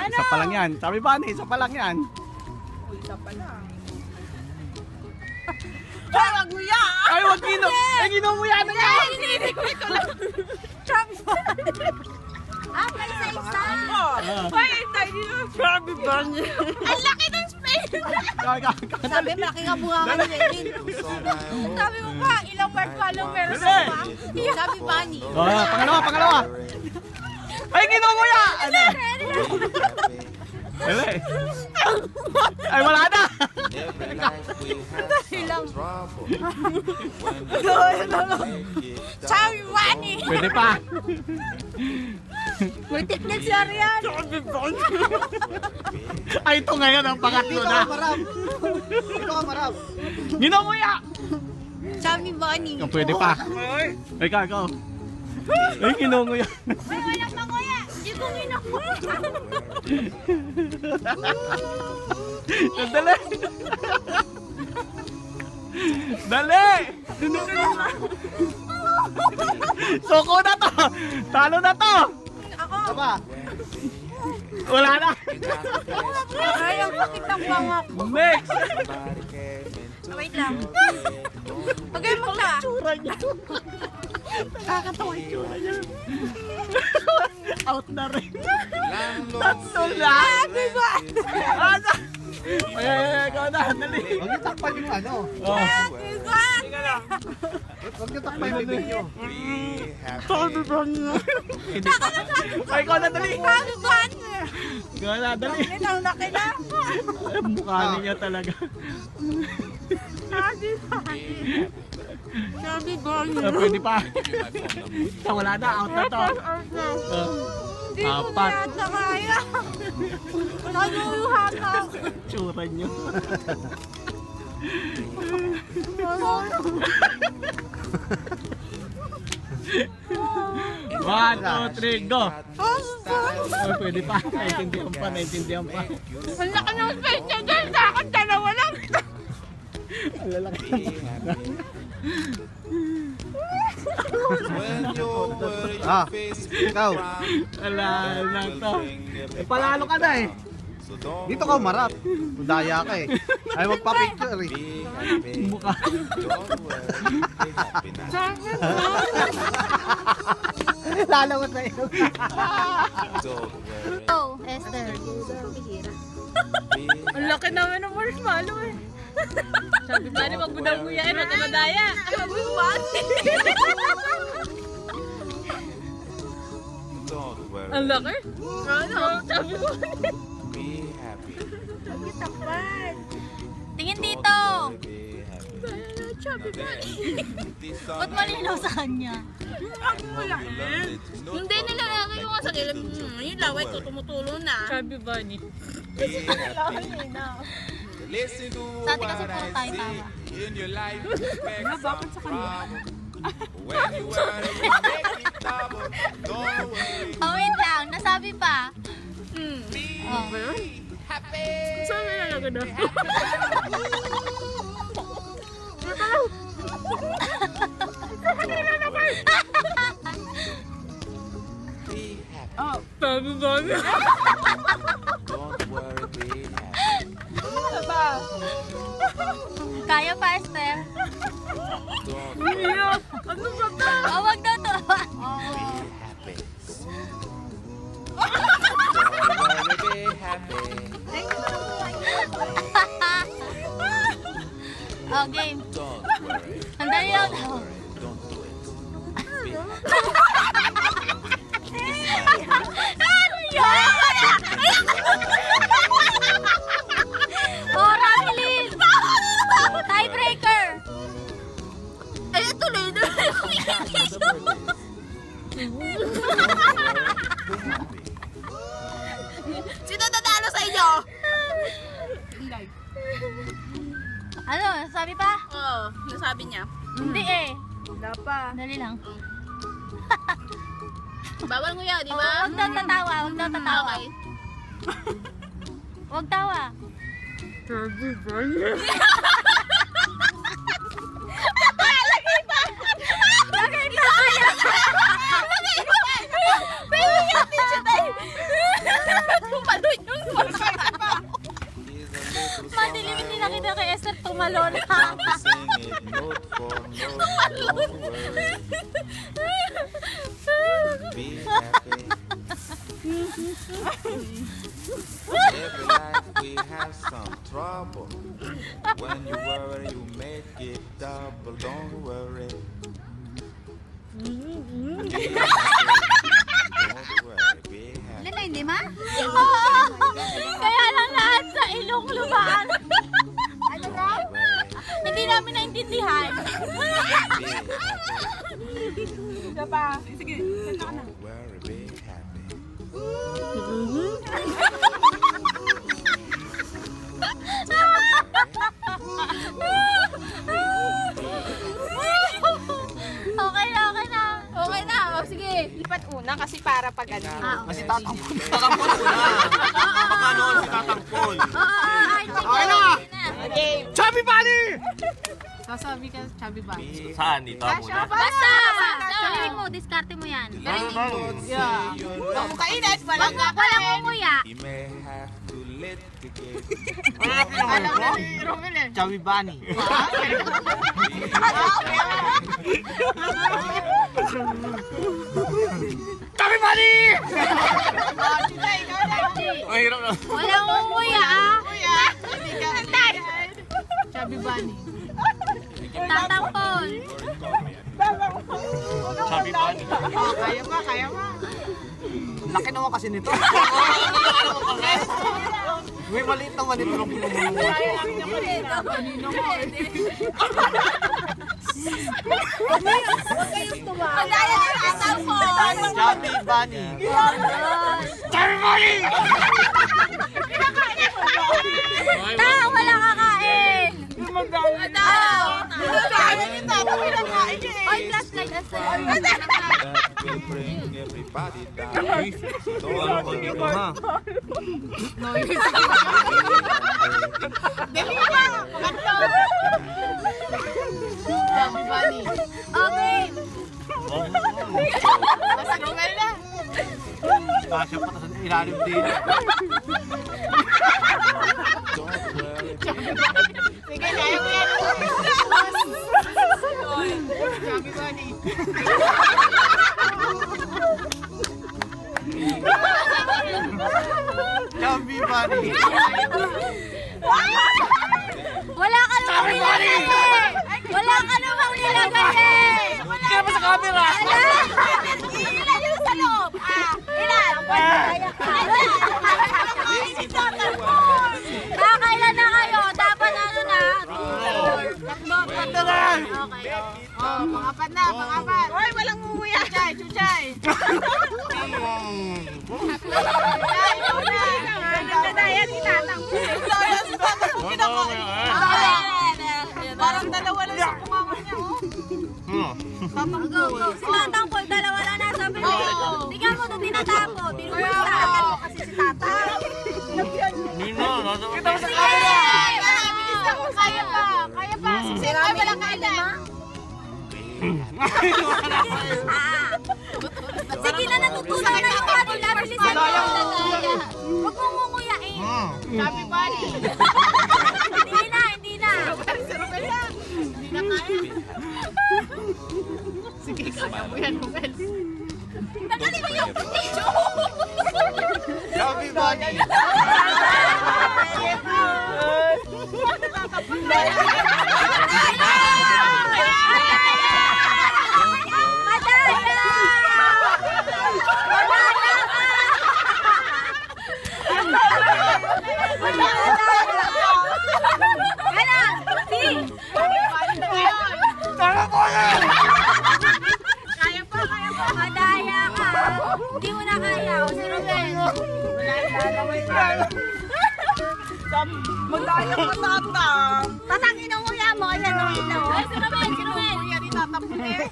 Isa pa lang yan. Sabi ba isa pa lang yan. Isa pa lang. Wag mo yan! Ay, wag ginom! Ay, ginumunguya na yan! Hindi ko lang. Chubby Bunny. May isa-isa. Ay, hindi na. Chubby Bunny. Ang laki ng space. Sabi, malaki nga bunga ka ni Levin. Sabi mo pa, ilang marshmallow meron sa ba? Sabi, Bunny. Pangalawa. Ay, ginumunguya! Ano? Ay, wala na! Chubby Bunny. Pwede pa. May technique si Arian. Ay, ito ngayon ang pangatlo na. Ito ka marap. Ginumunguya! Chubby Bunny. Pwede pa. Ay, ikaw. Ay, ginumunguya. Ay, walang manguya. Hindi ko ginakuha. Dali! Dali! Soko na to! Talo na to! Ako. Tama. Wala na! Ay, ang sakit ng bangak. Next! Wait lang. Okay, magla. Tsura niya. Nakakatawa yung tsura niya. Out na rin. Tatlo lang! Diba? Ano? Ay, ikaw na, dali. Huwag niyo takpan yung ano. Oh. Diba? Huwag niyo takpan yung bibig niyo. Sabi ba niya? Ay, ikaw na, dali. Sabi ba? Ikaw na, dali. Ang laki na. Ay, mukha niya talaga. Sabi ba? Sabi ba? Pwede pa. Wala na, out na to. Hindi ko Apat. yata kaya. Naguluha ka. Tsura niyo. One, two, three, go! Oh, pwede pa. Naintindihan pa. Ang laki ng space niya dyan. Sa akin, dalawa lang. Ang lalaki. Ikaw. Wala na to. Palalo ka na eh. Dito ka marap. Daya ka eh. Ay magpa-picture eh. Mukha. Lalawat na yun. Oh, Esther. Ang laki naman ng marshmallow eh. Sabi ba naman mo daw kuya, ano ka madaya? Sabi mo ba? Ang laki? Ano? Sabi mo. Takpan. Tingin dito. Chubby Bunny. Ba't malinaw sa kanya? Ang malaki. Hindi nilalagay ko nga sa kilid. Yung laway ko tumutulo na. Chubby Bunny. Sa atin kasi puro tayo tawa. Bakit sa kanya? Oh, wait lang. Nasabi pa. Oh. Saan na nalagay na? Sabi ba? Kaya pa, Esther? Ano ba ito? Oh, wag daw to. Oh, game. Ang dali lang daw. Ano yan? Oh, Ramilin! Tiebreaker! Ay, tuloy na. Sino tatalo sa inyo? Ano? Sabi pa? Oo, nasabi niya. Hindi eh. Wala pa. Dali lang. Bawal nguya, di Oh, ba? wag daw tatawa. Wag daw tatawa. Okay. Wag tawa. Sabi ba niya? Lagay pa! Lagay pa! Lagay pa! Lagay pa! tumalon. Sing it note for note. Don't worry. Be happy. Every life we have some trouble. When you worry, you make it double. Don't worry. Be happy. Don't worry. Be happy. Ano na, hindi ma? Oo. Kaya lang lahat sa ilong lumaan. Ano na? Hindi namin naintindihan. Sige, senta ka na. Don't worry. Be happy. Okay na, okay na. Okay na, o sige. Lipat una kasi para pag ano. Kasi tatangkol. Tatangkol na. Baka noon si tatangkol. Okay na. Okay. Chubby Bunny! Sasabi ka, Chubby Bunny. Saan? Dito muna. Basta! Sabihin mo, diskarte mo yan. Yeah. Huwag mo kainit, walang Walang umuya. He may have to let the game. alam na ni Romel eh. Chubby Bunny. Chubby Bunny! Chita, ikaw na. Ay, hirap na. Walang umuya ah. Kuya, hindi ka. Chubby Bunny. Tatangkol. Chubby Bunny. Oh, kaya ba, kaya ba? Laki naman kasi nito. May maliit naman ito ng pinumulungan. Madaya na tatangkol. Chubby Bunny. Chubby Bunny! Ta, wala kakain. Oy, flashlight. That will bring everybody down. Don't worry. Dali ba? Pangatlo. Chubby Bunny. Okay. Basta Romel na. Kasya pa sa ilalim din. Don't worry. Sige, kaya mo yan. Chubby Bunny. Chubby Bunny. Wala ka namang nilagay eh. Wala ka namang nilagay eh. Kaya pa sa camera. Ilan yung sa loob? Ilan? Kakailan na kayo? Dapat ano na? Ito na. Okay. Oh, pangapat na, pangapat. Hoy, walang umuya. Chuchay, chuchay. Nagdadaya si Tatang. Nagdadaya si Tatang. Parang dalawa lang sa kumama niya, oh. Go. Si Tatang Paul, dalawa na nasa bibig. Tingnan mo ito tinatapo. Tinubusa. Kasi si Tatang. Nino, nasa Kita mo sa Sige! camera. Bilis ako. Kaya pa. Kaya pa. Ay, walang kaila. Sige na, natutunan na yung kanila. Bilisan mo. Huwag mong mumuyain. Chubby Bunny. Hindi na. Si Romel na. Hindi na kaya. Sige, kaya mo yan, Romel. Tagalin mo yung tissue. Chubby Bunny. Madaya ka. Hindi mo na kaya. O si Romel. Magdaya ka, Tatang. Tatang, inuuya mo. Ayan o, ito. Ay, si Romel. Kuya, di tatapon eh.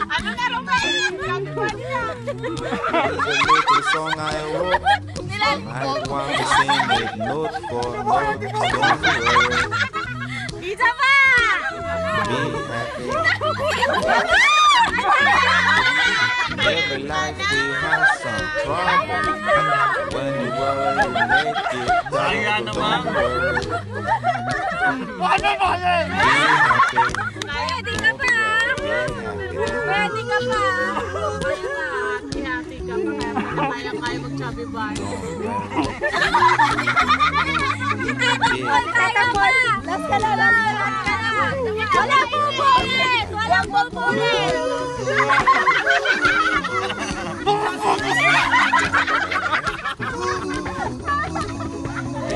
Ano na, Romel? Chubby Bunny na. There's a little song I wrote. I want to sing it note for note. Don't worry. Isa pa! Be happy. Every life we have some trouble. When you worry, make it Kaya naman. Pwede ka pa. Pwede ka pa. Happy ka pa. Kaya mag-chubby bar. Kaya pa. Last ka na.